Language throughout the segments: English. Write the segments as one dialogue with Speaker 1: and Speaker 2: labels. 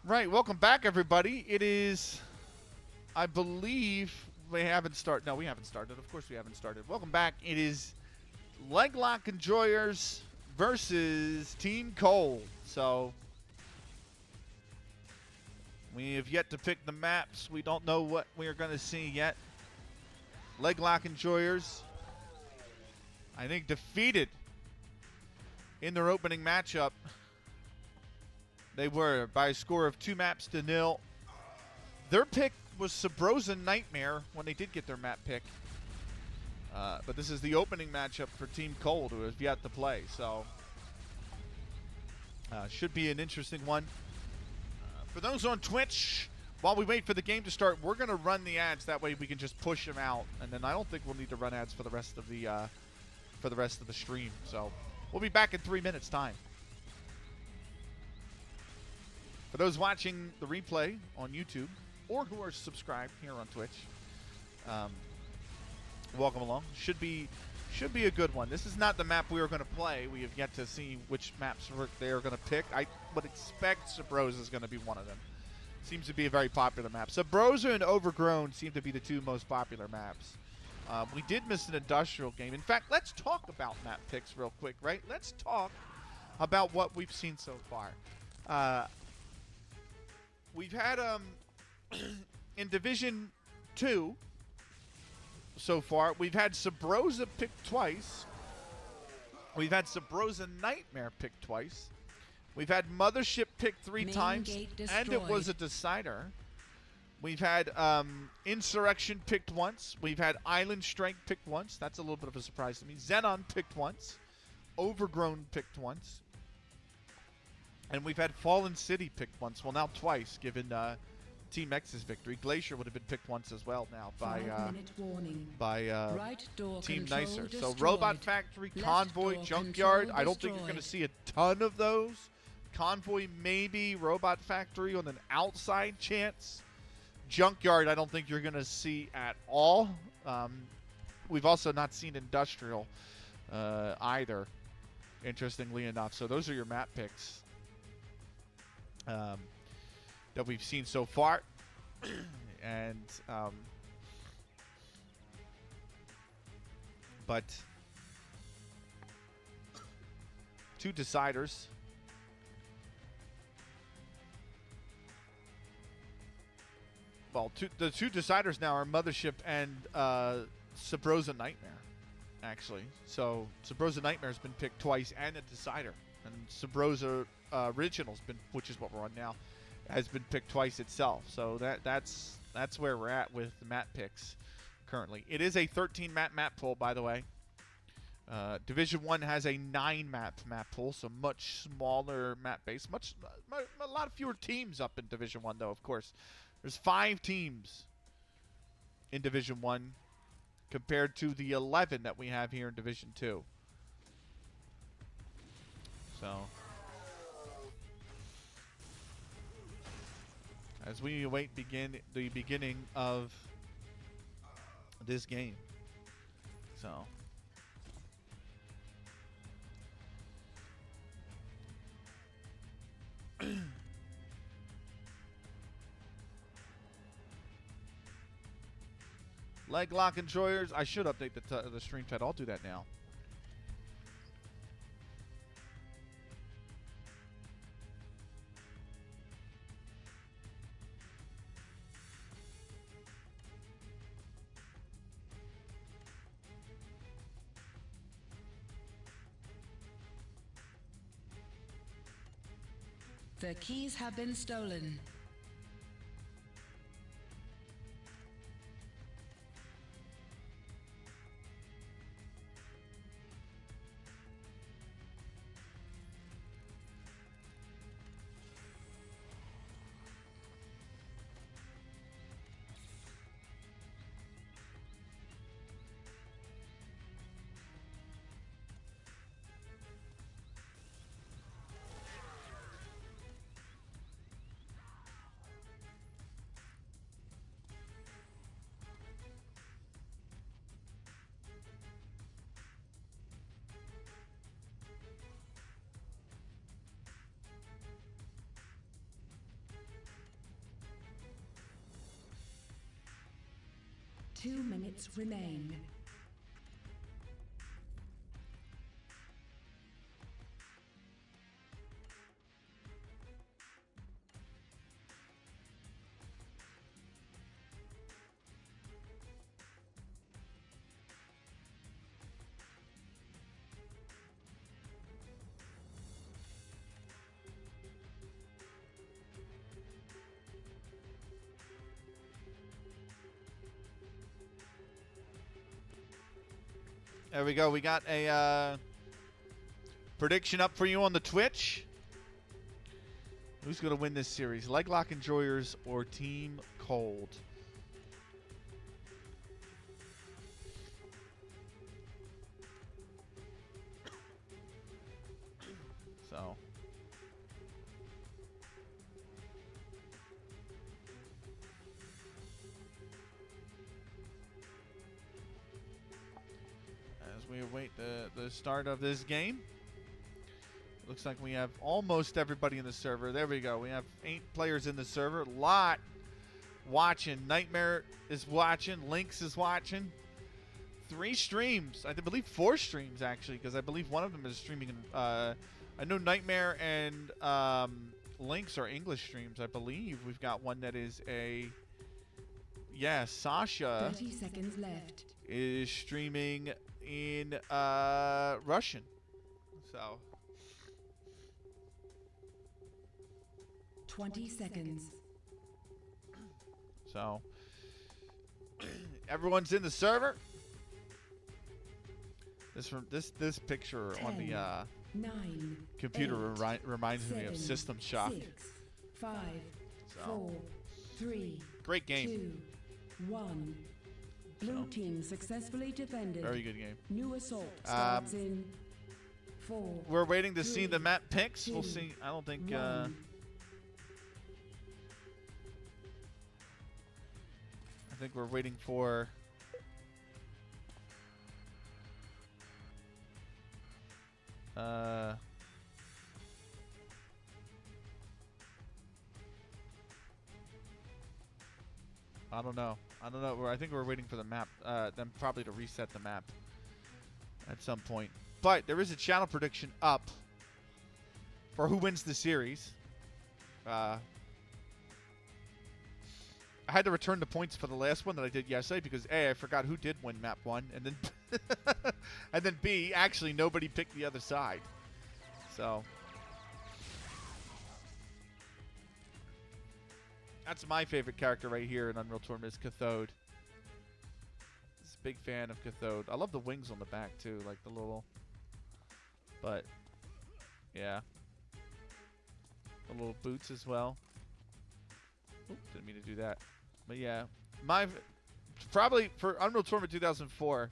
Speaker 1: Right, welcome back, everybody. It is, I believe, we haven't started. No, we haven't started. Of course, we haven't started. Welcome back. It is Leglock Enjoyers versus Team Cold. So, we have yet to pick the maps. We don't know what we are going to see yet. Leglock Enjoyers, I think, defeated in their opening matchup. They were by a score of 2-0. Their pick was Sabrosa Nightmare when they did get their map pick. But this is the opening matchup for Team Cold, who has yet to play. So, should be an interesting one. For those on Twitch, while we wait for the game to start, we're going to run the ads. That way we can just push them out. And then I don't think we'll need to run ads for the rest of the stream. So, we'll be back in 3 minutes' time. For those watching the replay on YouTube or who are subscribed here on Twitch, welcome along. Should be a good one. This is not the map we are going to play. We have yet to see which maps they are going to pick. I would expect Sabrosa is going to be one of them. Seems to be a very popular map. Sabrosa and Overgrown seem to be the two most popular maps. We did miss an industrial game. In fact, let's talk about map picks real quick, right? Let's talk about what we've seen so far. We've had, in Division 2 so far, we've had Sabrosa picked twice. We've had Sabrosa Nightmare picked twice. We've had Mothership picked 3 times, and it was a decider. We've had Insurrection picked once. We've had Island Strength picked once. That's a little bit of a surprise to me. Xenon picked once. Overgrown picked once. And we've had Fallen City picked once. Well, now twice, given Team X's victory. Glacier would have been picked once as well now by Team Nicer. Destroyed. So Robot Factory, left Convoy, Junkyard. I don't think you're going to see a ton of those. Convoy maybe, Robot Factory on an outside chance. Junkyard I don't think you're going to see at all. We've also not seen Industrial either, interestingly enough. So those are your map picks that we've seen so far. And but 2 deciders. Well, the two deciders now are Mothership and Sabrosa Nightmare, actually. So Sabrosa Nightmare has been picked twice and a decider. And Sabrosa Original's been, which is what we're on now, has been picked twice itself. So that's where we're at with the map picks currently. It is a 13 map pool, by the way. Division 1 has a 9 map pool, so much smaller map base. A lot fewer teams up in Division 1, though, of course. There's 5 teams in Division 1 compared to the 11 that we have here in Division 2. So, as we await the beginning of this game. So, Leglock Enjoyers. I should update the stream chat. I'll do that now.
Speaker 2: The keys have been stolen. 2 minutes remain.
Speaker 1: There we go. We got a prediction up for you on the Twitch. Who's going to win this series? Leglock Enjoyers or Team Cold? So. As we await the start of this game. Looks like we have almost everybody in the server. There we go. We have 8 players in the server. Lot watching. Nightmare is watching. Lynx is watching. 3 streams. I believe 4 streams, actually, because I believe one of them is streaming. I know Nightmare and Lynx are English streams. I believe we've got one that is a... Yeah, Sasha
Speaker 2: 30 seconds left.
Speaker 1: is streaming in Russian. So...
Speaker 2: 20 seconds.
Speaker 1: So, everyone's in the server. This picture
Speaker 2: 10,
Speaker 1: on the
Speaker 2: 9,
Speaker 1: computer
Speaker 2: 8,
Speaker 1: reminds me of
Speaker 2: 7,
Speaker 1: System Shock.
Speaker 2: 6, 5,
Speaker 1: So.
Speaker 2: 4, 3,
Speaker 1: Great game.
Speaker 2: 2, 1. Blue team successfully defended.
Speaker 1: Very good game.
Speaker 2: New assault starts in 4.
Speaker 1: We're waiting to see
Speaker 2: 3,
Speaker 1: the map picks.
Speaker 2: 2,
Speaker 1: We'll see. I don't think.
Speaker 2: 1.
Speaker 1: I think we're waiting for. I don't know. I think we're waiting for the map. Them probably to reset the map at some point. But there is a channel prediction up for who wins the series. I had to return the points for the last one that I did yesterday because A, I forgot who did win map 1, and then and then B, actually nobody picked the other side. So that's my favorite character right here in Unreal Tournament is Cathode. Just a big fan of Cathode. I love the wings on the back too, like the little. But yeah, the little boots as well. Oop, didn't mean to do that. But yeah, probably for Unreal Tournament 2004,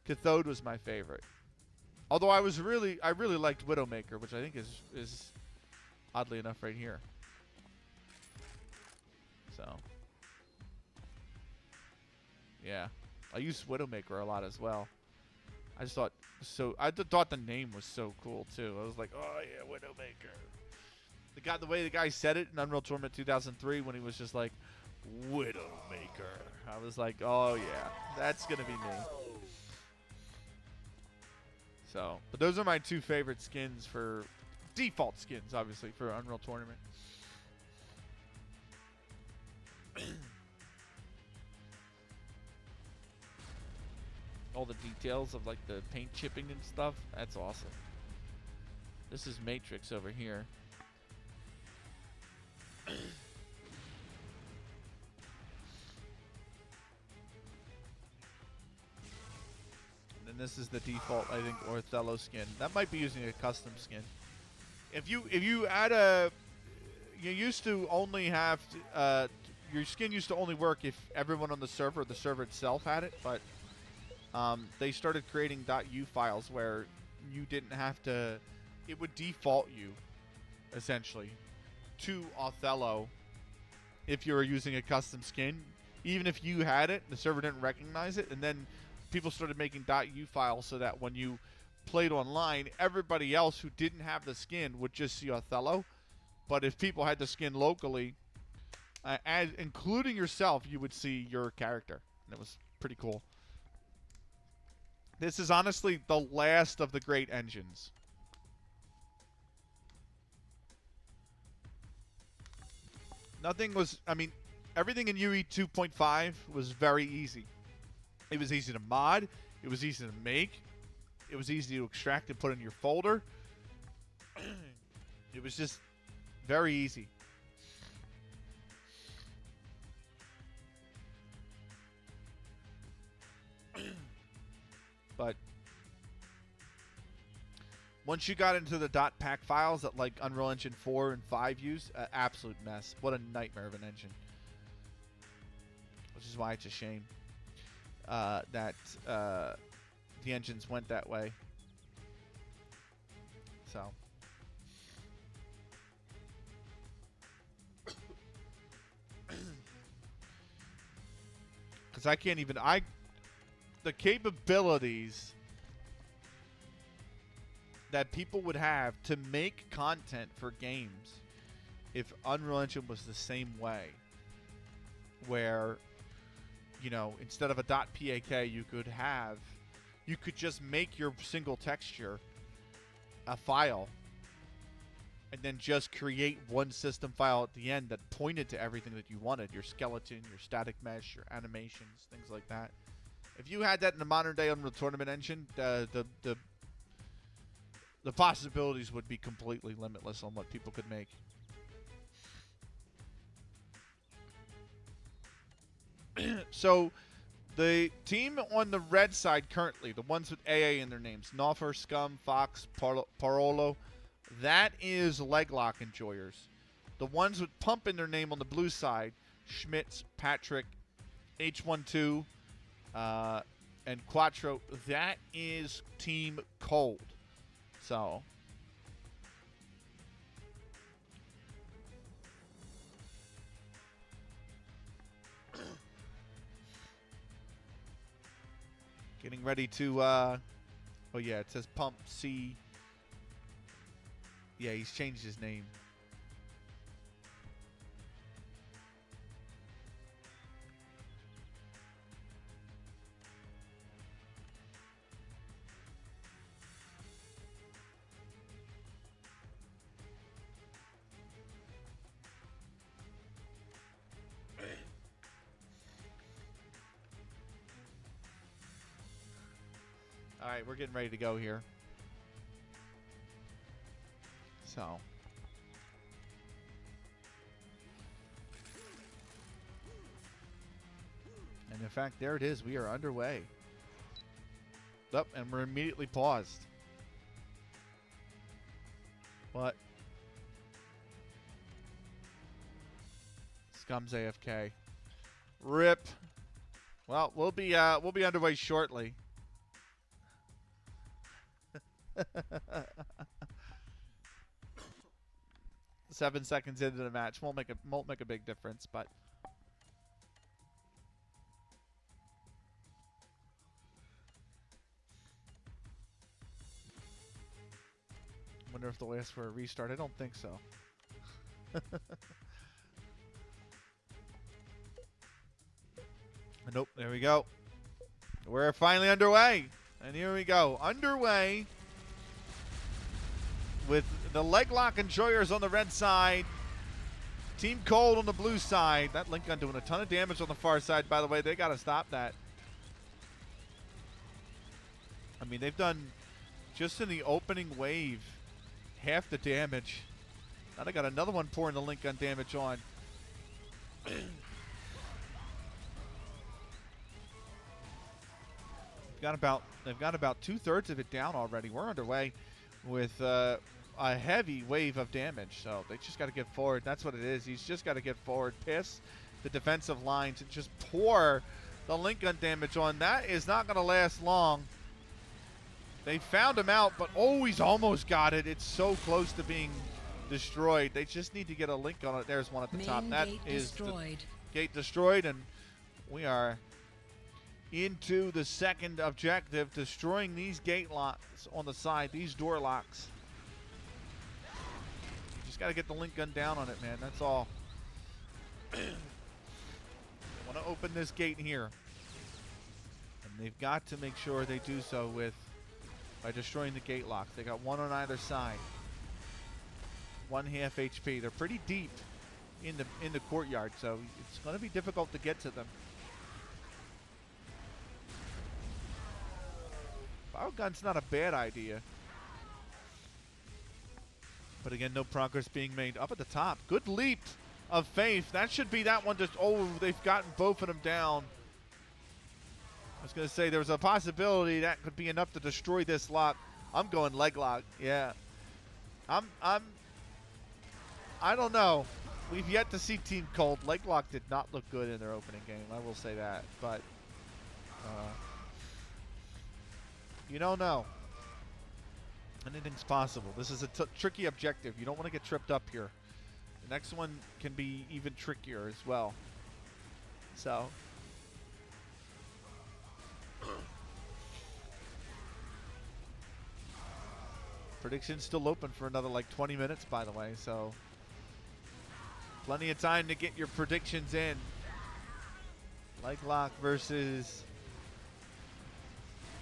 Speaker 1: Cathode was my favorite. Although I really liked Widowmaker, which I think is oddly enough right here. So yeah, I used Widowmaker a lot as well. I just thought thought the name was so cool too. I was like, oh yeah, Widowmaker. The way the guy said it in Unreal Tournament 2003 when he was just like, Widowmaker. I was like, oh yeah, that's gonna be me. So, but those are my 2 favorite skins for default skins, obviously, for Unreal Tournament. All the details of like the paint chipping and stuff, that's awesome. This is Matrix over here. And this is the default, I think, Othello skin. That might be using a custom skin. If you add you used to only have your skin used to only work if everyone on the server itself had it, but they started creating .u files where you didn't have to. It would default you, essentially, to Othello if you were using a custom skin, even if you had it, the server didn't recognize it, and then people started making .u files so that when you played online, everybody else who didn't have the skin would just see Othello. But if people had the skin locally, including yourself, you would see your character. And it was pretty cool. This is honestly the last of the great engines. Nothing was, I mean, everything in UE 2.5 was very easy. It was easy to mod. It was easy to make. It was easy to extract and put in your folder. It was just very easy. But once you got into the .pack files that like Unreal Engine 4 and 5 use, absolute mess. What a nightmare of an engine. Which is why it's a shame that the engines went that way. So. Because I can't even... the capabilities that people would have to make content for games if Unreal Engine was the same way, where, you know, instead of a .pak, you could just make your single texture a file and then just create one system file at the end that pointed to everything that you wanted, your skeleton, your static mesh, your animations, things like that. If you had that in the modern day Unreal Tournament engine, the possibilities would be completely limitless on what people could make. So, the team on the red side currently, the ones with AA in their names, Naufer, Scum, Fox, Parolo, that is Leglock Enjoyers. The ones with Pump in their name on the blue side, Schmitz, Patrick, H12, and Quattro, that is Team Cold. So, getting ready to, oh yeah, it says Pump C. Yeah, he's changed his name. All right, we're getting ready to go here. So. And in fact, there it is. We are underway. Up, and we're immediately paused. What? Scum's AFK. Rip. Well, we'll be underway shortly. 7 seconds into the match won't make a big difference, but wonder if they'll ask for a restart. I don't think so. Nope. There we go. We're finally underway, and here we go. Underway with the Leglock Enjoyers on the red side, Team Cold on the blue side. That link gun doing a ton of damage on the far side, by the way. They got to stop that. I mean, they've done, just in the opening wave, half the damage. Now they got another one pouring the link gun damage on. They've got about 2/3 of it down already. We're underway with a heavy wave of damage, so they just got to get forward. That's what it is. He's just got to get forward, piss the defensive lines, and just pour the link gun damage on. That is not going to last long. They found him out, but he's almost got it. It's so close to being destroyed. They just need to get a link on it. There's one at the top. That is destroyed. Gate destroyed, and we are into the second objective, destroying these gate locks on the side, these door locks. You just got to get the link gun down on it, man. That's all. I want to open this gate here. They've got to make sure they do so by destroying the gate locks. They got one on either side. 1/2 HP. They're pretty deep in the courtyard, so it's going to be difficult to get to them. Biogun's not a bad idea. But again, no progress being made. Up at the top. Good leap of faith. That should be that one. Just, oh, they've gotten both of them down. I was going to say there was a possibility that could be enough to destroy this lock. I'm going Leglock. Yeah. I don't know. We've yet to see Team Cold. Leglock did not look good in their opening game. I will say that. But you don't know. Anything's possible. This is a tricky objective. You don't want to get tripped up here. The next one can be even trickier as well. So. Prediction's still open for another like 20 minutes, by the way. So. Plenty of time to get your predictions in. Leglock versus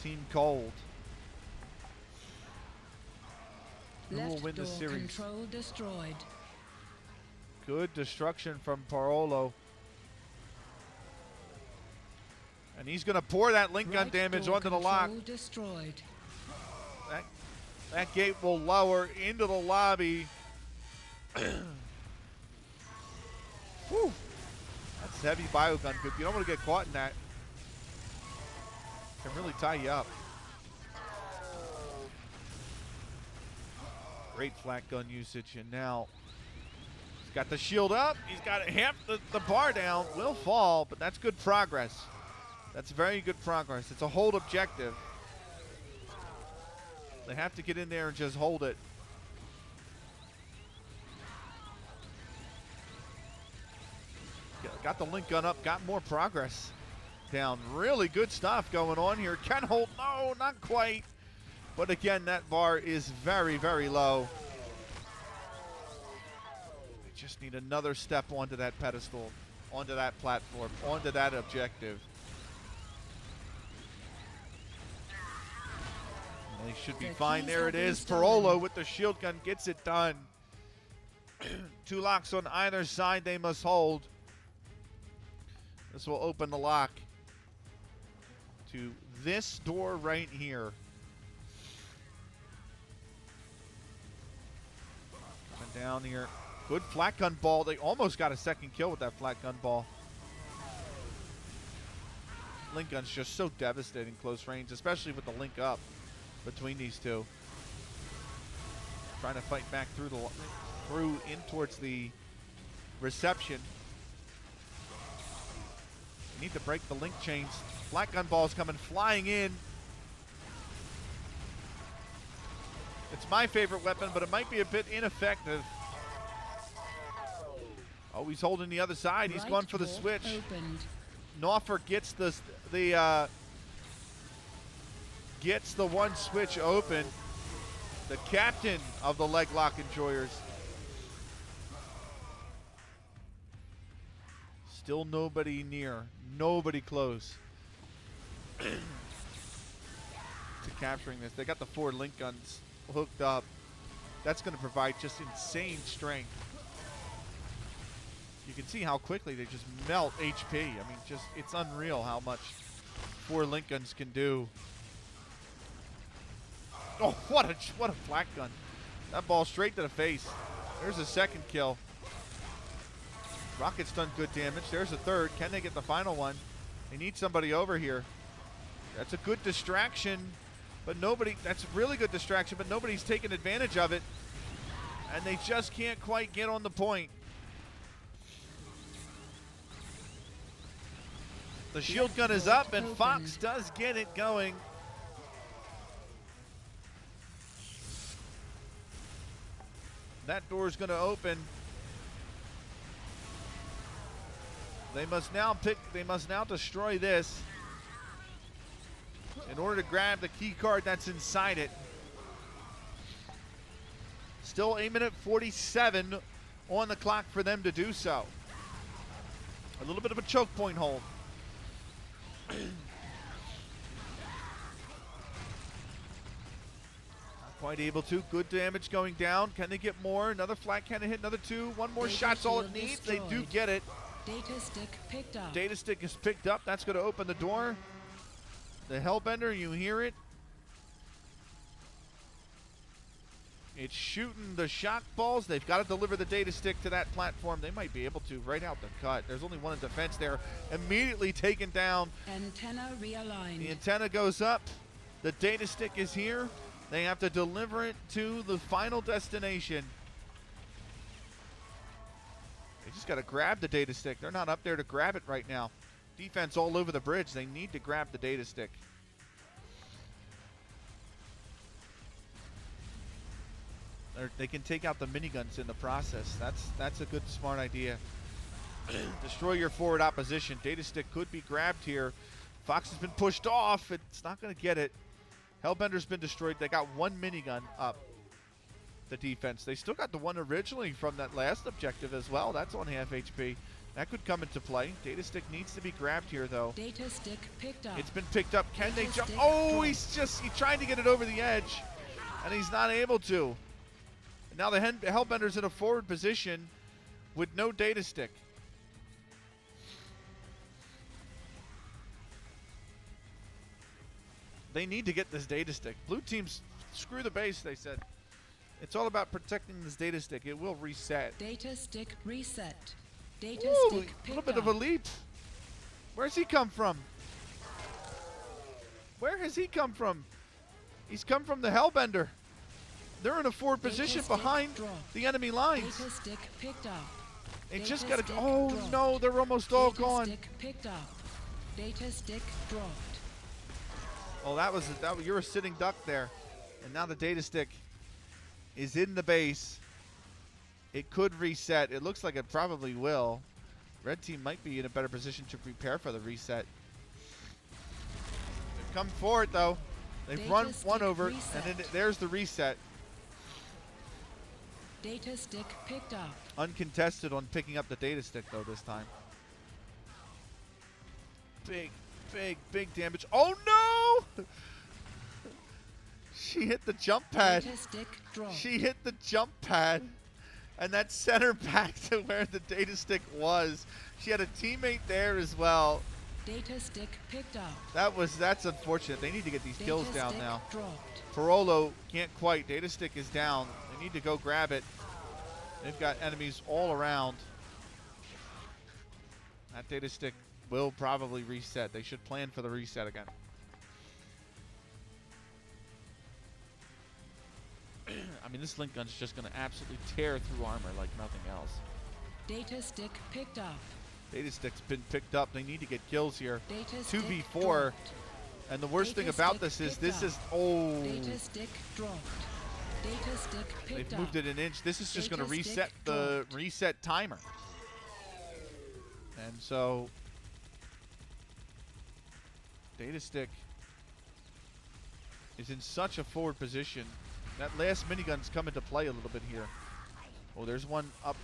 Speaker 1: Team Cold. Who will win the series?
Speaker 2: Control destroyed.
Speaker 1: Good destruction from Parolo. And he's going to pour that link gun damage onto the lock.
Speaker 2: Destroyed.
Speaker 1: That gate will lower into the lobby. Whew. That's heavy biogun. Good. You don't want to get caught in that. Can really tie you up. Great flat gun usage, and now he's got the shield up. He's got half the bar down. Will fall, but that's good progress. That's very good progress. It's a hold objective. They have to get in there and just hold it. Got the link gun up, got more progress down. Really good stuff going on here. Can hold, no, not quite. But again, that bar is very, very low. They just need another step onto that pedestal, onto that platform, onto that objective. And they should be fine. There it is. Parolo with the shield gun gets it done. 2 locks on either side they must hold. This will open the lock to this door right here. Coming down here. Good flat gun ball. They almost got a second kill with that flat gun ball. Link gun's just so devastating close range, especially with the link up between these two. Trying to fight back through in towards the reception. Need to break the link chains. Flat gun ball's coming flying in. It's my favorite weapon, but it might be a bit ineffective. Oh, he's holding the other side. He's going for the switch. Naufer gets the one switch open. The captain of the Leglock Enjoyers. Still nobody near, nobody close to capturing this. They got the 4 link guns hooked up. That's going to provide just insane strength. You can see how quickly they just melt HP. I mean, just it's unreal how much 4 link guns can do. Oh, what a flat gun! That ball straight to the face. There's a second kill. Rocket's done good damage. There's a third. Can they get the final one? They need somebody over here. That's a good distraction, but nobody. That's a really good distraction, but nobody's taking advantage of it, and they just can't quite get on the point. The shield gun is up, and Fox does get it going. That door is going to open. They must now destroy this in order to grab the key card that's inside it. Still a minute 47 on the clock for them to do so. A little bit of a choke point hold. Quite able to. Good damage going down. Can they get more? Another flat cannon hit. Another 2. One more
Speaker 2: Data
Speaker 1: shot's all it
Speaker 2: shield
Speaker 1: needs. They do
Speaker 2: destroyed.
Speaker 1: get it.
Speaker 2: Data stick picked up.
Speaker 1: Data stick is picked up. That's going to open the door. The Hellbender, you hear it. It's shooting the shock balls. They've got to deliver the data stick to that platform. They might be able to right out the cut. There's only one in defense there. Immediately taken down.
Speaker 2: Antenna realigned.
Speaker 1: The antenna goes up. The data stick is here. They have to deliver it to the final destination. They just got to grab the data stick. They're not up there to grab it right now. Defense all over the bridge. They need to grab the data stick. They can take out the miniguns in the process. That's a good, smart idea. Destroy your forward opposition. Data stick could be grabbed here. Fox has been pushed off. It's not going to get it. Hellbender's been destroyed. They got one minigun up. The defense. They still got the one originally from that last objective as well. That's on half HP. That could come into play. Data stick needs to be grabbed here, though.
Speaker 2: Data stick picked up.
Speaker 1: It's been picked up. Can they
Speaker 2: Data
Speaker 1: jump?
Speaker 2: stick
Speaker 1: Oh,
Speaker 2: dropped.
Speaker 1: he's trying to get it over the edge, and he's not able to. Now the Hellbender's in a forward position with no data stick. They need to get this data stick. Blue team's screw the base, they said. It's all about protecting this data stick. It will reset.
Speaker 2: Data stick reset. Data
Speaker 1: Ooh,
Speaker 2: stick
Speaker 1: a little
Speaker 2: picked
Speaker 1: bit
Speaker 2: up.
Speaker 1: of a leap. Where's he come from? Where has he come from? He's come from the Hellbender. They're in a forward
Speaker 2: Data
Speaker 1: position
Speaker 2: stick
Speaker 1: behind
Speaker 2: dropped.
Speaker 1: the enemy lines.
Speaker 2: Data stick picked up.
Speaker 1: They
Speaker 2: Data
Speaker 1: just got to.
Speaker 2: stick
Speaker 1: Oh
Speaker 2: dropped.
Speaker 1: no, they're almost all
Speaker 2: Data
Speaker 1: gone.
Speaker 2: stick picked up. Data stick dropped.
Speaker 1: Oh, that was you're a sitting duck there, and now the data stick is in the base. It could reset. It looks like it probably will. Red team might be in a better position to prepare for the reset. They've come forward though. They've
Speaker 2: Data
Speaker 1: run one
Speaker 2: stick
Speaker 1: over,
Speaker 2: reset.
Speaker 1: and then there's the reset.
Speaker 2: Data stick picked up.
Speaker 1: Uncontested on picking up the data stick though this time. Big damage. Oh no! She hit the jump pad.
Speaker 2: Data stick dropped.
Speaker 1: She hit the jump pad, and that sent her back to where the data stick was. She had a teammate there as well.
Speaker 2: Data stick picked up.
Speaker 1: That's unfortunate. They need to get these kills
Speaker 2: Data
Speaker 1: down
Speaker 2: stick
Speaker 1: now.
Speaker 2: dropped.
Speaker 1: Parolo can't quite. Data stick is down. They need to go grab it. They've got enemies all around. That data stick will probably reset. They should plan for the reset again. I mean, this link gun's just going to absolutely tear through armor like nothing else.
Speaker 2: Data stick picked up.
Speaker 1: Data stick's been picked up. They need to get kills here.
Speaker 2: Data stick
Speaker 1: 2v4.
Speaker 2: dropped.
Speaker 1: And the worst
Speaker 2: Data
Speaker 1: thing about
Speaker 2: stick
Speaker 1: this is
Speaker 2: picked
Speaker 1: this
Speaker 2: up.
Speaker 1: is, oh,
Speaker 2: Data stick dropped. Data stick picked
Speaker 1: they've
Speaker 2: up.
Speaker 1: moved it an inch. This is just going to
Speaker 2: Data
Speaker 1: reset
Speaker 2: stick
Speaker 1: the
Speaker 2: dropped.
Speaker 1: reset timer. And so data stick is in such a forward position. That last minigun's come into play a little bit here. Oh, there's one up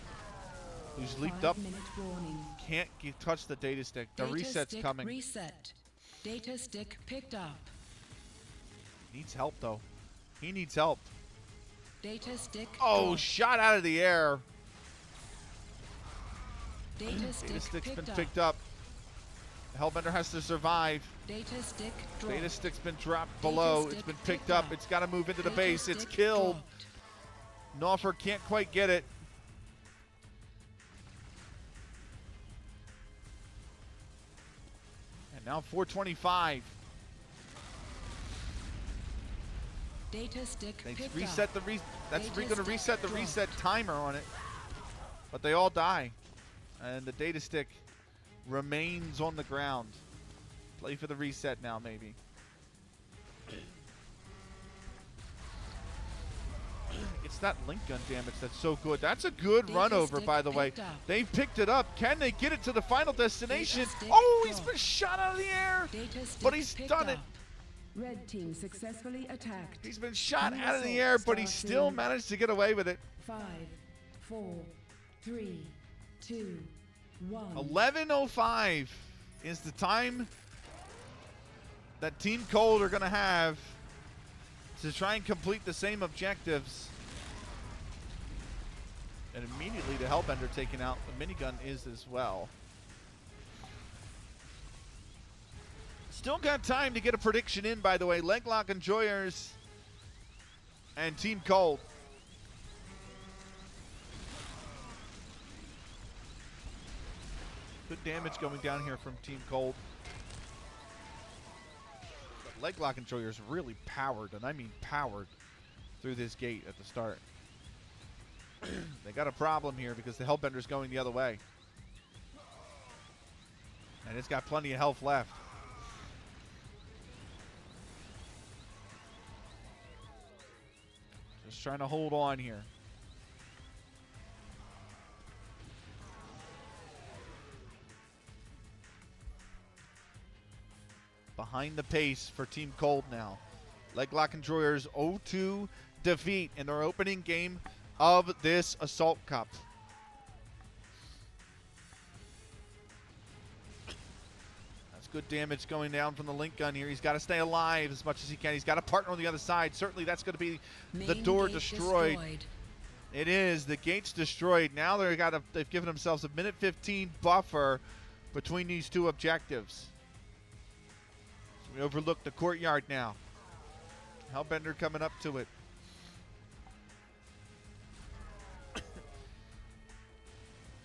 Speaker 1: who's leaped up.
Speaker 2: 5-minute warning.
Speaker 1: Can't touch the data stick. The
Speaker 2: Data
Speaker 1: reset's
Speaker 2: stick
Speaker 1: coming.
Speaker 2: Reset. Data stick picked up.
Speaker 1: Needs help though. He needs help.
Speaker 2: Data stick.
Speaker 1: Oh,
Speaker 2: dropped.
Speaker 1: shot out of the air.
Speaker 2: Data
Speaker 1: Data
Speaker 2: stick
Speaker 1: stick's
Speaker 2: picked
Speaker 1: been
Speaker 2: up.
Speaker 1: picked up. Hellbender has to survive.
Speaker 2: Data stick dropped.
Speaker 1: Data stick's been dropped
Speaker 2: Data
Speaker 1: below. It's
Speaker 2: stick
Speaker 1: been
Speaker 2: picked
Speaker 1: picked up.
Speaker 2: up.
Speaker 1: It's got to move into the
Speaker 2: Data
Speaker 1: base. It's
Speaker 2: stick
Speaker 1: killed.
Speaker 2: dropped.
Speaker 1: Naufer can't quite get it. And now 425.
Speaker 2: Data stick
Speaker 1: They
Speaker 2: picked
Speaker 1: reset
Speaker 2: up.
Speaker 1: the that's
Speaker 2: Data
Speaker 1: going to
Speaker 2: stick
Speaker 1: reset the
Speaker 2: dropped.
Speaker 1: reset timer on it. But they all die. And the data stick remains on the ground. Play for the reset now, maybe. It's that link gun damage that's so good. That's a good
Speaker 2: Data
Speaker 1: run over,
Speaker 2: stick
Speaker 1: by the way.
Speaker 2: picked up.
Speaker 1: They picked it up. Can they get it to the final destination?
Speaker 2: stick
Speaker 1: Oh, he's
Speaker 2: dropped.
Speaker 1: been shot out of the air.
Speaker 2: Data stick
Speaker 1: But he's
Speaker 2: picked
Speaker 1: done it.
Speaker 2: up. Red team successfully attacked.
Speaker 1: He's been shot
Speaker 2: New
Speaker 1: out of the
Speaker 2: assault
Speaker 1: air, but he
Speaker 2: starts
Speaker 1: still
Speaker 2: in
Speaker 1: managed to get away with it.
Speaker 2: 5, 4, 3, 2, 1.
Speaker 1: 11:05 is the time that Team Cold are going to have to try and complete the same objectives. And immediately the Hellbender taken out. The minigun is as well. Still got time to get a prediction in, by the way. Leglock Enjoyers and Team Cold. Good damage going down here from Team Cold. But Leglock Enjoyers really powered, and I mean powered, through this gate at the start. They got a problem here because the Hellbender's going the other way. And it's got plenty of health left. Just trying to hold on here. Behind the pace for Team Cold now. Leglock Enjoyers 0-2 defeat in their opening game of this Assault Cup. That's good damage going down from the link gun here. He's got to stay alive as much as he can. He's got a partner on the other side. Certainly that's going to be the door destroyed. It is. The gate's destroyed. Now they've given themselves a minute 15 buffer between these two objectives. So we overlook the courtyard now. Hellbender coming up to it.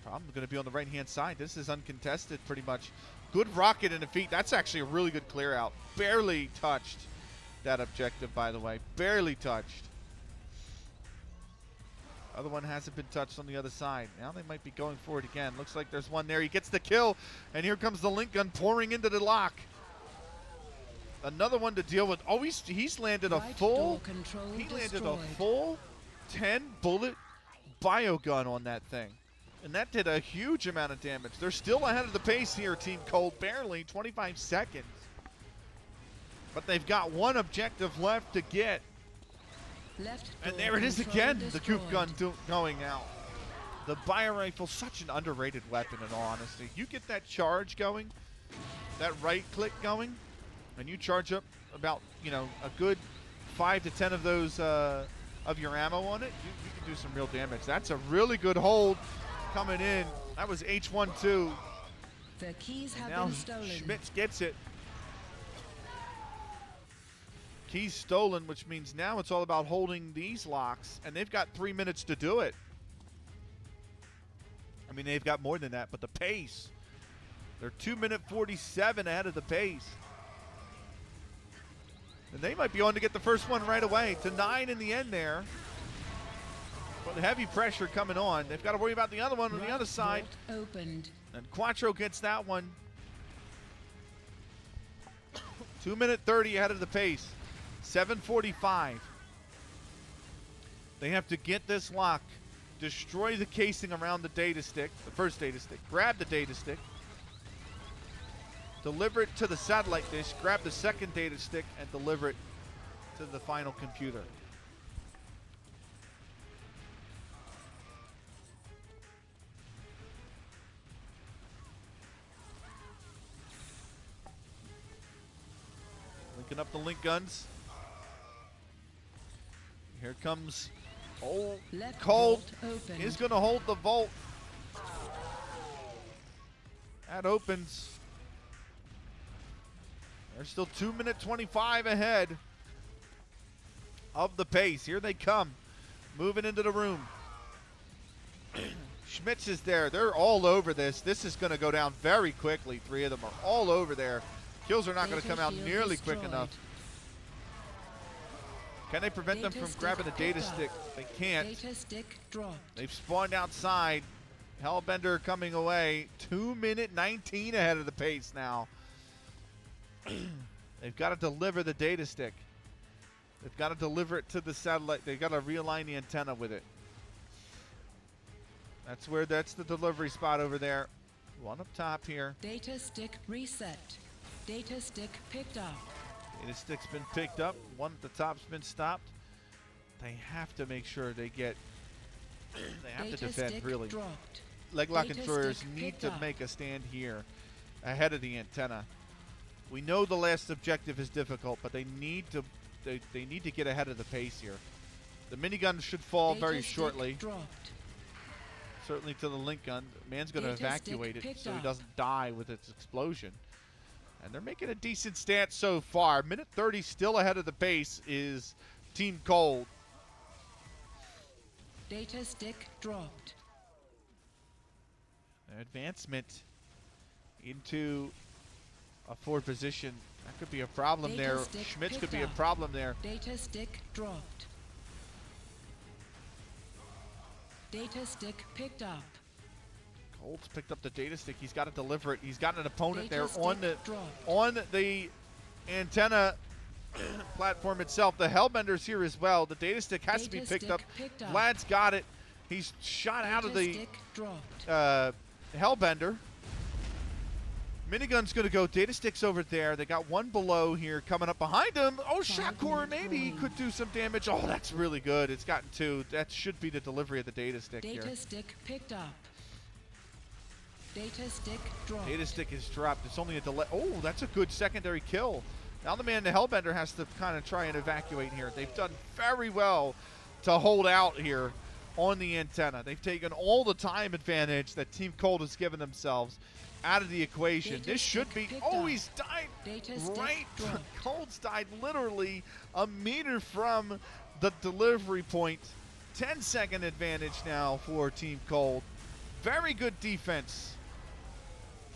Speaker 1: Problem's going to be on the right-hand side. This is uncontested pretty much. Good rocket in the feet. That's actually a really good clear out. Barely touched that objective, by the way. Barely touched. Other one hasn't been touched on the other side. Now they might be going for it again. Looks like there's one there. He gets the kill, and here comes the link gun pouring into the lock. Another one to deal with. Oh, he's landed a full. He landed a full 10-bullet biogun on that thing. And that did a huge amount of damage. They're still ahead of the pace here, Team Cold, barely 25 seconds. But they've got one objective left to get. And there it is again, the Coop gun going out. The bio rifle, such an underrated weapon in all honesty. You get that charge going, that right click going, and you charge up about, a good 5 to 10 of those of your ammo on it, you can do some real damage. That's a really good hold. Coming in, that was H1-2.
Speaker 2: The keys have
Speaker 1: now
Speaker 2: been stolen.
Speaker 1: Schmitz gets it. Keys stolen, which means now it's all about holding these locks, and they've got 3 minutes to do it. I mean, they've got more than that, but the pace. They're 2-minute 47 ahead of the pace. And they might be on to get the first one right away. To 9 in the end there. But the heavy pressure coming on. They've got to worry about the other one on the other side.
Speaker 2: Opened.
Speaker 1: And Quattro gets that one. 2-minute 30 ahead of the pace. 7:45. They have to get this lock. Destroy the casing around the data stick. The first data stick. Grab the data stick. Deliver it to the satellite dish. Grab the second data stick and deliver it to the final computer. Linking up the link guns. Here comes Cold. He's going to hold the vault. That opens. They're still 2-minute 25 ahead of the pace. Here they come. Moving into the room. Schmitz is there. They're all over this. This is going to go down very quickly. 3 of them are all over there. Kills are not going to come out nearly quick enough. Can they prevent them from grabbing the data stick? They can't.
Speaker 2: Data stick dropped.
Speaker 1: They've spawned outside. Hellbender coming away. 2-minute 19 ahead of the pace now. They've got to deliver the data stick. They've got to deliver it to the satellite. They've got to realign the antenna with it. That's the delivery spot over there. One up top here.
Speaker 2: Data stick reset. Data stick picked up.
Speaker 1: Data stick's been picked up. One at the top's been stopped. They have to make sure they get. They have to defend really.
Speaker 2: Dropped.
Speaker 1: Leglock Enjoyers need to make a stand here, ahead of the antenna. We know the last objective is difficult, but they need to they need to get ahead of the pace here. The minigun should fall
Speaker 2: Data
Speaker 1: very
Speaker 2: stick
Speaker 1: shortly.
Speaker 2: dropped.
Speaker 1: Certainly to the link gun. Man's going to
Speaker 2: Data stick
Speaker 1: evacuate it
Speaker 2: picked
Speaker 1: so he
Speaker 2: up.
Speaker 1: doesn't die with its explosion. And they're making a decent stance so far. Minute 30 still ahead of the pace is Team Cold.
Speaker 2: Data stick dropped.
Speaker 1: Advancement into a forward position. That could be a problem
Speaker 2: Data
Speaker 1: there.
Speaker 2: stick
Speaker 1: Schmitz could
Speaker 2: picked
Speaker 1: be a
Speaker 2: up.
Speaker 1: problem there.
Speaker 2: Data stick dropped. Data stick picked up.
Speaker 1: Cold's picked up the data stick. He's got to deliver it. He's got an opponent
Speaker 2: Data
Speaker 1: there on
Speaker 2: stick
Speaker 1: the
Speaker 2: dropped.
Speaker 1: on the antenna platform itself. The Hellbender's here as well. The data stick has to be
Speaker 2: Data
Speaker 1: picked
Speaker 2: stick
Speaker 1: up.
Speaker 2: picked up.
Speaker 1: Vlad's got it. He's shot out of
Speaker 2: Data
Speaker 1: the
Speaker 2: stick dropped.
Speaker 1: Hellbender. Minigun's going to go. Data stick's over there. They got one below here coming up behind him. Oh, Shakur, maybe he could do some damage. Oh, that's really good. It's gotten two. That should be the delivery of the data stick here.
Speaker 2: Data stick picked up. Data stick dropped.
Speaker 1: Data stick is dropped. It's only a delay. Oh, that's a good secondary kill. Now the man, the Hellbender, has to kind of try and evacuate here. They've done very well to hold out here on the antenna. They've taken all the time advantage that Team Cold has given themselves out of the equation.
Speaker 2: Data
Speaker 1: This should
Speaker 2: stick
Speaker 1: be.
Speaker 2: picked
Speaker 1: Oh,
Speaker 2: up.
Speaker 1: he's died
Speaker 2: Data stick
Speaker 1: right.
Speaker 2: dropped.
Speaker 1: Cold's died literally a meter from the delivery point. 10-second advantage now for Team Cold. Very good defense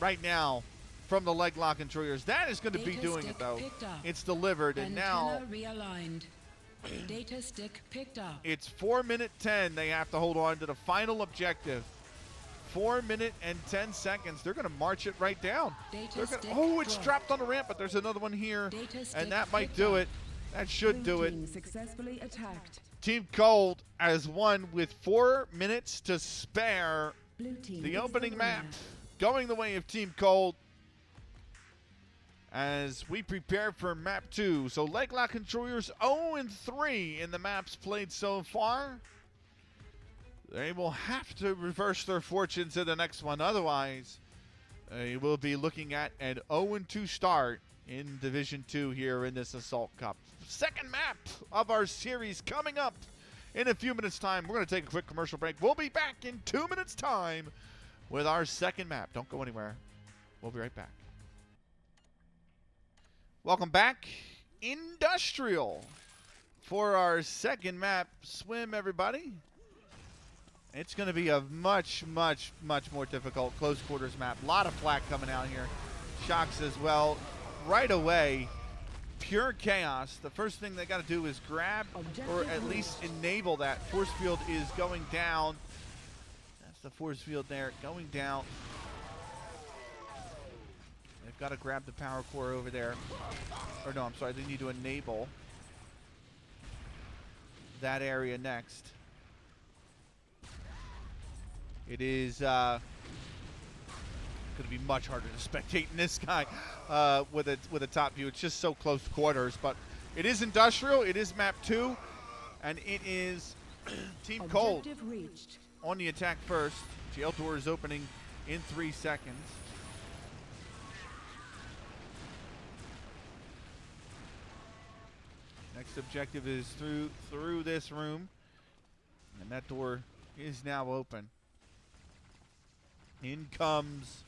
Speaker 1: right now from the Leglock Enjoyers. That is going to be
Speaker 2: Data
Speaker 1: doing it
Speaker 2: stick
Speaker 1: though.
Speaker 2: picked up.
Speaker 1: It's delivered, and now
Speaker 2: Antenna realigned. Data stick picked up.
Speaker 1: it's 4:10. They have to hold on to the final objective. 4 minutes and 10 seconds. They're going to march it right down.
Speaker 2: Data
Speaker 1: They're gonna,
Speaker 2: stick
Speaker 1: oh, it's
Speaker 2: dropped.
Speaker 1: dropped on the ramp, but there's another one here,
Speaker 2: Data stick
Speaker 1: and that might
Speaker 2: picked
Speaker 1: do
Speaker 2: up.
Speaker 1: it. That should do it.
Speaker 3: Team successfully attacked.
Speaker 1: Team Cold has won with 4 minutes to spare.
Speaker 3: Blue team
Speaker 1: The
Speaker 3: is
Speaker 1: opening
Speaker 3: the
Speaker 1: map
Speaker 3: winner.
Speaker 1: going the way of Team Cold as we prepare for map 2. So Leglock Enjoyers 0-3 in the maps played so far. They will have to reverse their fortunes in the next one. Otherwise, they will be looking at an 0-2 start in Division 2 here in this Assault Cup. Second map of our series coming up in a few minutes' time. We're going to take a quick commercial break. We'll be back in 2 minutes' time with our second map. Don't go anywhere. We'll be right back. Welcome back. Industrial for our second map. Swim, everybody. It's going to be a much, much, much more difficult close quarters map. A lot of flak coming out here. Shocks as well. Right away, pure chaos. The first thing they got to do is grab or at least enable that. Force field is going down. That's the force field there going down. They've got to grab the power core over there. Or no, I'm sorry, they need to enable that area next. It is going to be much harder to spectate in this guy with a top view. It's just so close quarters, but it is industrial. It is map 2, and it is Team Cold
Speaker 3: Objective reached.
Speaker 1: on the attack first. Jail door is opening in 3 seconds. Next objective is through this room, and that door is now open. In comes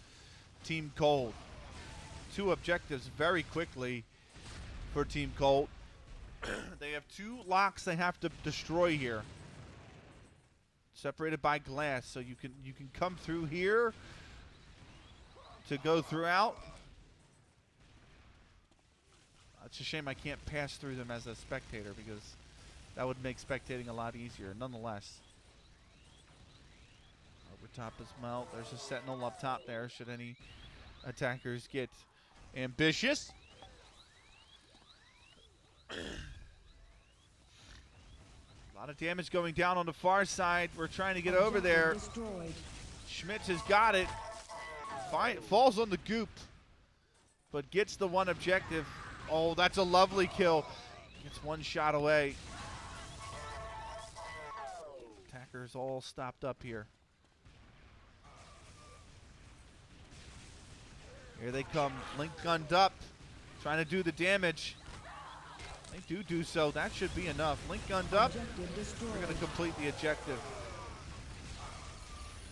Speaker 1: Team Cold. 2 objectives very quickly for Team Cold. They have 2 locks they have to destroy here. Separated by glass, so you can come through here to go throughout. It's a shame I can't pass through them as a spectator because that would make spectating a lot easier. Nonetheless. Over top as well. There's a sentinel up top there should any attackers get ambitious. A lot of damage going down on the far side. We're trying to get over there.
Speaker 3: Destroyed.
Speaker 1: Schmitz has got it. Falls on the goop, but gets the 1 objective. Oh, that's a lovely kill. Gets 1 shot away. Attackers all stopped up here. Here they come. Link gunned up. Trying to do the damage. They do so. That should be enough. Link gunned up.
Speaker 3: Objective destroyed.
Speaker 1: We're going to complete the objective.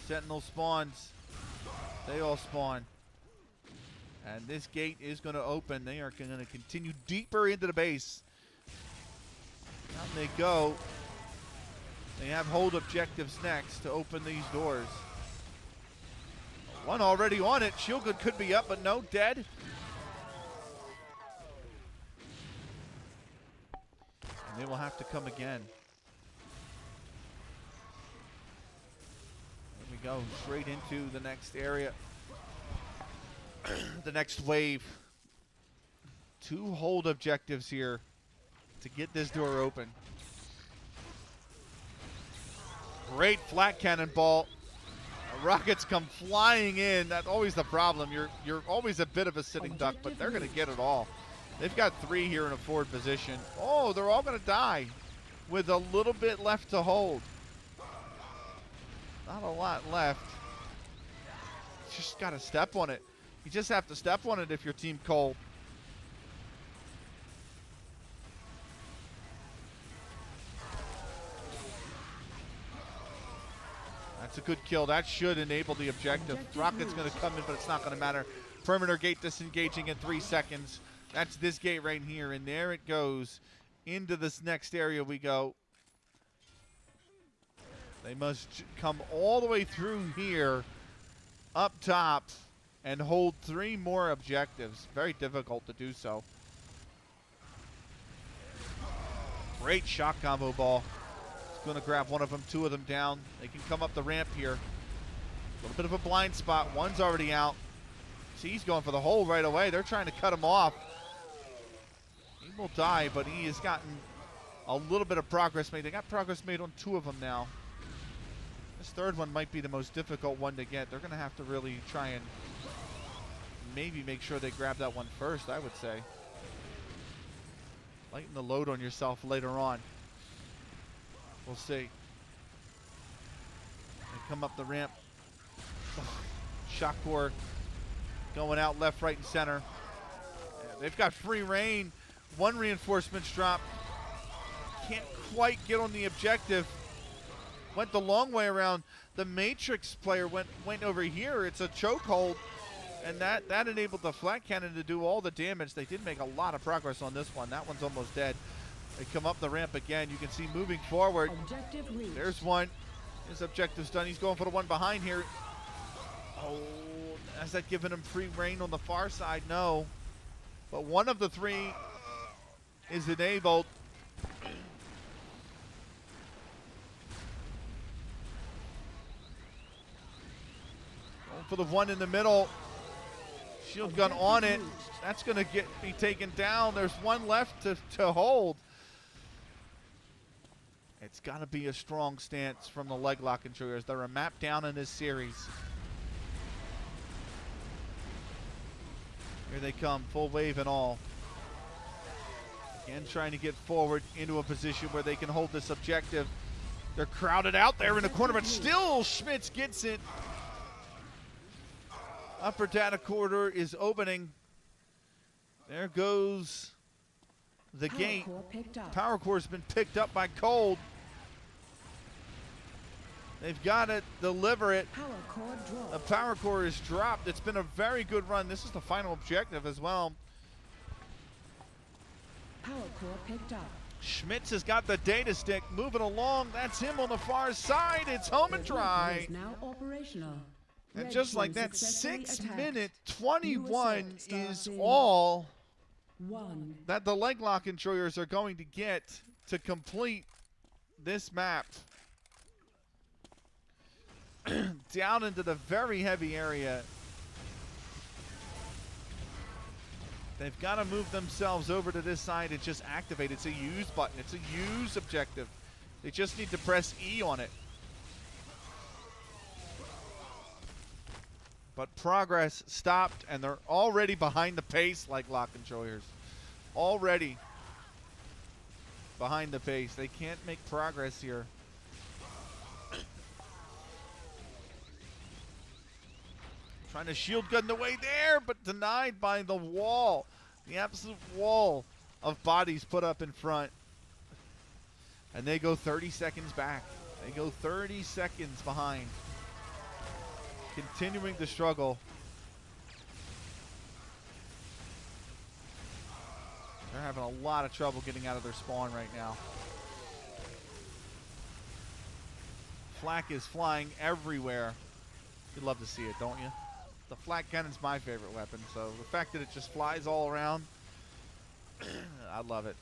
Speaker 1: Sentinel spawns. They all spawn. And this gate is going to open. They are going to continue deeper into the base. Down they go. They have hold objectives next to open these doors. One already on it. Shieldgood could be up, but no, dead. And they will have to come again. There we go, straight into the next area. The next wave. 2 hold objectives here to get this door open. Great flat cannonball. Rockets come flying in. That's always the problem. You're always a bit of a sitting duck, but they're going to get it all. They've got 3 here in a forward position. Oh, they're all going to die with a little bit left to hold. Not a lot left. Just got to step on it. You just have to step on it if you're Team Cold. That's a good kill. That should enable the objective. Rocket's going to come in, but it's not going to matter. Perimeter gate disengaging in 3 seconds. That's this gate right here, and there it goes. Into this next area we go. They must come all the way through here, up top, and hold 3 more objectives. Very difficult to do so. Great shot combo ball. It's going to grab one of them, 2 of them down. They can come up the ramp here. A little bit of a blind spot. One's already out. See, he's going for the hole right away. They're trying to cut him off. He will die, but he has gotten a little bit of progress made. They got progress made on 2 of them now. This 3rd one might be the most difficult one to get. They're going to have to really try and maybe make sure they grab that one first, I would say. Lighten the load on yourself later on. We'll see. They come up the ramp. Shock core going out left, right, and center. Yeah, they've got free reign. 1 reinforcement's dropped. Can't quite get on the objective. Went the long way around. The Matrix player went over here. It's a chokehold, and that enabled the flat cannon to do all the damage. They did make a lot of progress on this one. That one's almost dead. They come up the ramp again. You can see moving forward.
Speaker 3: Objective reached.
Speaker 1: There's one. His objective's done. He's going for the one behind here. Oh, has that given him free reign on the far side? No. But one of the 3 is enabled. Going for the one in the middle. Shield gun on it. That's going to be taken down. There's one left to hold. It's got to be a strong stance from the Leglock Enjoyers. They're a map down in this series. Here they come, full wave and all. Again, trying to get forward into a position where they can hold this objective. They're crowded out there in the corner, but still Schmitz gets it. Upper data corridor is opening. There goes the gate. Power core has been picked up by Cold. They've got to deliver it. The power core is dropped. It's been a very good run. This is the final objective as well.
Speaker 3: Power core picked up.
Speaker 1: Schmitz has got the data stick moving along. That's him on the far side. It's home and dry.
Speaker 3: Now operational.
Speaker 1: And just like that, 6:21 is all that the Leglock Enjoyers are going to get to complete this map. Down into the very heavy area. They've got to move themselves over to this side and just activate. It's a use button. It's a use objective. They just need to press E on it. But progress stopped, and they're already behind the pace, like Leglock Enjoyers. Already behind the pace. They can't make progress here. Trying to shield gun the way there, but denied by the wall. The absolute wall of bodies put up in front. And they go 30 seconds back. They go 30 seconds behind. Continuing to struggle. They're having a lot of trouble getting out of their spawn right now. Flak is flying everywhere. You'd love to see it, don't you? The flak cannon's my favorite weapon, so the fact that it just flies all around, I love it.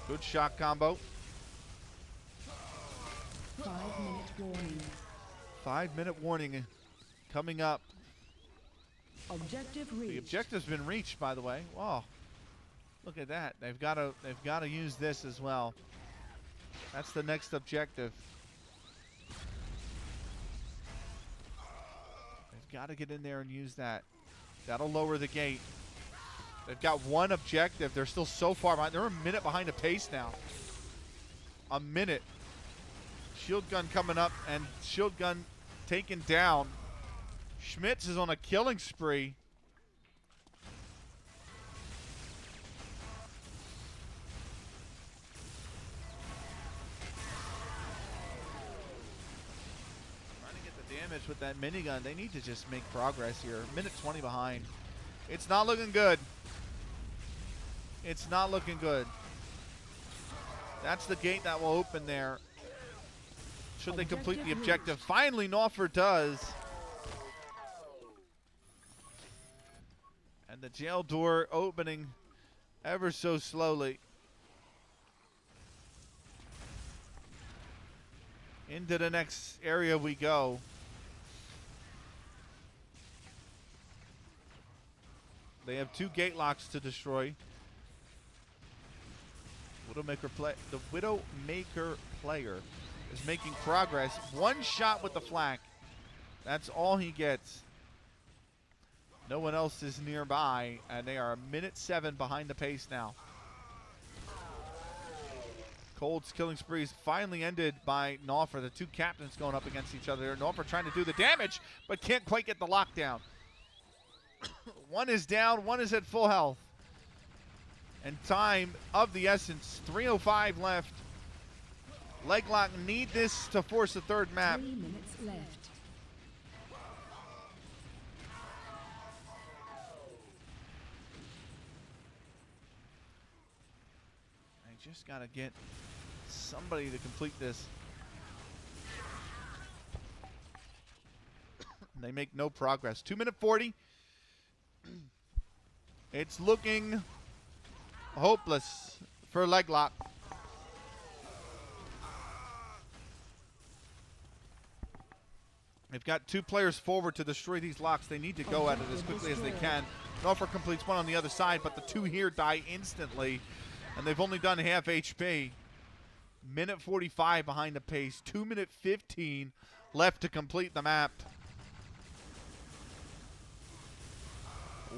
Speaker 1: Good shot combo.
Speaker 3: 5-minute warning.
Speaker 1: 5-minute warning coming up.
Speaker 3: Objective
Speaker 1: The
Speaker 3: reached.
Speaker 1: objective's been reached, by the way. Wow, look at that. They've got to use this as well. That's the next objective. They've got to get in there and use that. That'll lower the gate. They've got one objective. They're still so far behind. They're a minute behind the pace now. A minute. Shield gun coming up, and shield gun taken down. Schmitz is on a killing spree. Trying to get the damage with that minigun. They need to just make progress here. Minute 20 behind. It's not looking good. It's not looking good. That's the gate that will open there. Should they complete the objective? Finally, Naufer does. And the jail door opening ever so slowly. Into the next area we go. They have 2 gate locks to destroy. The Widowmaker player is making progress. 1 shot with the flak. That's all he gets. No one else is nearby, and they are a minute 7 behind the pace now. Cold's killing spree is finally ended by Naufer. The 2 captains going up against each other. Naufer trying to do the damage, but can't quite get the lockdown. One is down, one is at full health. And time of the essence, 3:05 left. Leglock need this to force a 3rd map.
Speaker 3: 3 minutes left.
Speaker 1: I just gotta get somebody to complete this. They make no progress. 2-minute 40. It's looking hopeless for Leglock. They've got 2 players forward to destroy these locks. They need to go at it as quickly as they can. Naufer completes one on the other side, but the 2 here die instantly, and they've only done half HP. Minute 45 behind the pace. 2-minute 15 left to complete the map.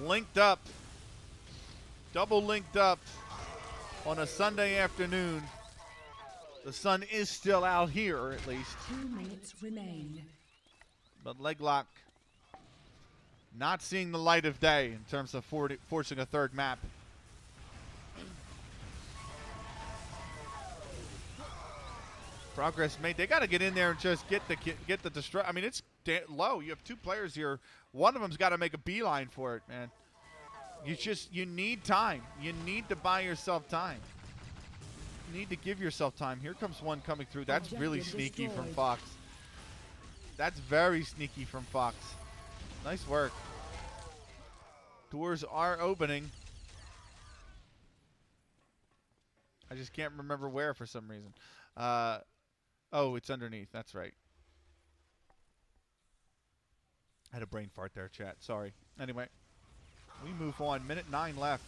Speaker 1: Linked up. Double linked up on a Sunday afternoon. The sun is still out here, at least.
Speaker 3: 2 minutes remain.
Speaker 1: But Leglock not seeing the light of day in terms of forcing a 3rd map. Progress made. They got to get in there and just get the destroy. I mean, it's low. You have 2 players here. One of them's got to make a beeline for it, man. You need time. You need to buy yourself time. You need to give yourself time. Here comes one coming through. That's really sneaky from Fox. That's very sneaky from Fox. Nice work. Doors are opening. I just can't remember where for some reason. Oh, it's underneath. That's right. I had a brain fart there, chat. Sorry. Anyway, we move on. Minute 9 left.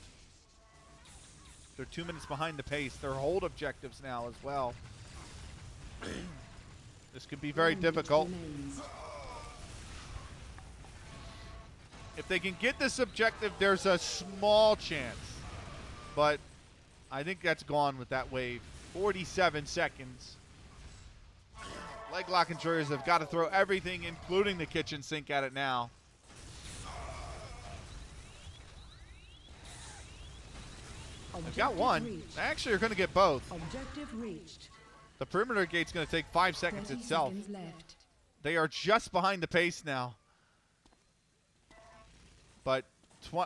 Speaker 1: They're 2 minutes behind the pace. They're hold objectives now as well. This could be very difficult. If they can get this objective, there's a small chance. But I think that's gone with that wave. 47 seconds. Leglock Enjoyers have got to throw everything, including the kitchen sink, at it now. They've got one. They actually are going to get both.
Speaker 3: Objective reached.
Speaker 1: The perimeter gate's going to take 5 seconds
Speaker 3: 30
Speaker 1: itself.
Speaker 3: seconds left.
Speaker 1: They are just behind the pace now. But,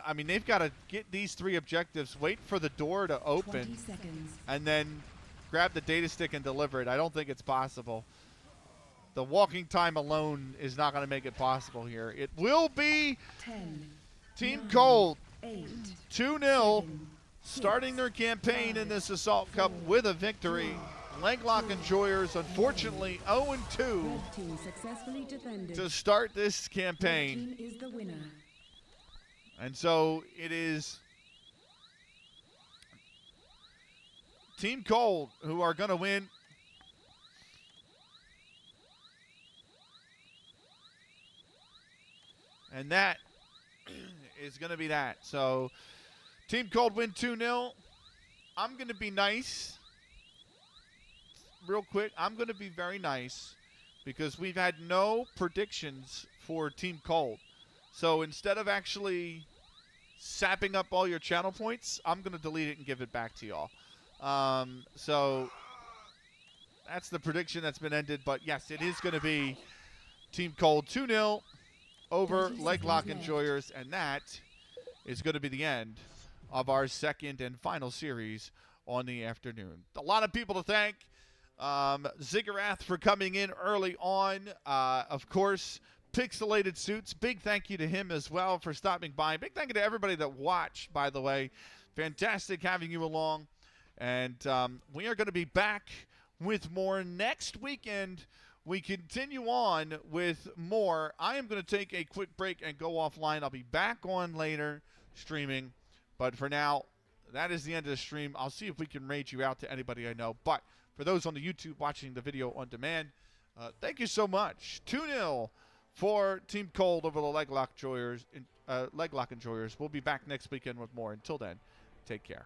Speaker 1: I mean, they've got to get these 3 objectives, wait for the door to
Speaker 3: 20
Speaker 1: open,
Speaker 3: seconds.
Speaker 1: and then grab the data stick and deliver it. I don't think it's possible. The walking time alone is not going to make it possible here. It will be
Speaker 3: 10,
Speaker 1: Team
Speaker 3: 9,
Speaker 1: Cold
Speaker 3: 8,
Speaker 1: 2-0,
Speaker 3: 7,
Speaker 1: starting their campaign in this Assault Cup with a victory. Leglock Enjoyers, unfortunately, 0-2
Speaker 3: red team successfully defended.
Speaker 1: to start this
Speaker 3: Red
Speaker 1: campaign.
Speaker 3: team is the winner.
Speaker 1: And so it is Team Cold who are going to win. And that is going to be that. So Team Cold win 2-0. I'm going to be nice. Real quick, I'm going to be very nice because we've had no predictions for Team Cold. So instead of actually sapping up all your channel points, I'm going to delete it and give it back to y'all. So that's the prediction that's been ended. But yes, it is going to be Team Cold 2-0 over
Speaker 3: 30
Speaker 1: Leglock
Speaker 3: seconds left.
Speaker 1: Enjoyers. And that is going to be the end of our second and final series on the afternoon. A lot of people to thank. Ziggurath for coming in early on. Of course, Pixelated Suits. Big thank you to him as well for stopping by. Big thank you to everybody that watched, by the way. Fantastic having you along. And we are going to be back with more next weekend. We continue on with more. I am going to take a quick break and go offline. I'll be back on later streaming. But for now, that is the end of the stream. I'll see if we can raid you out to anybody I know. But for those on the YouTube watching the video on demand, thank you so much. 2-0 for Team Cold over the Leglock Enjoyers. We'll be back next weekend with more. Until then, take care.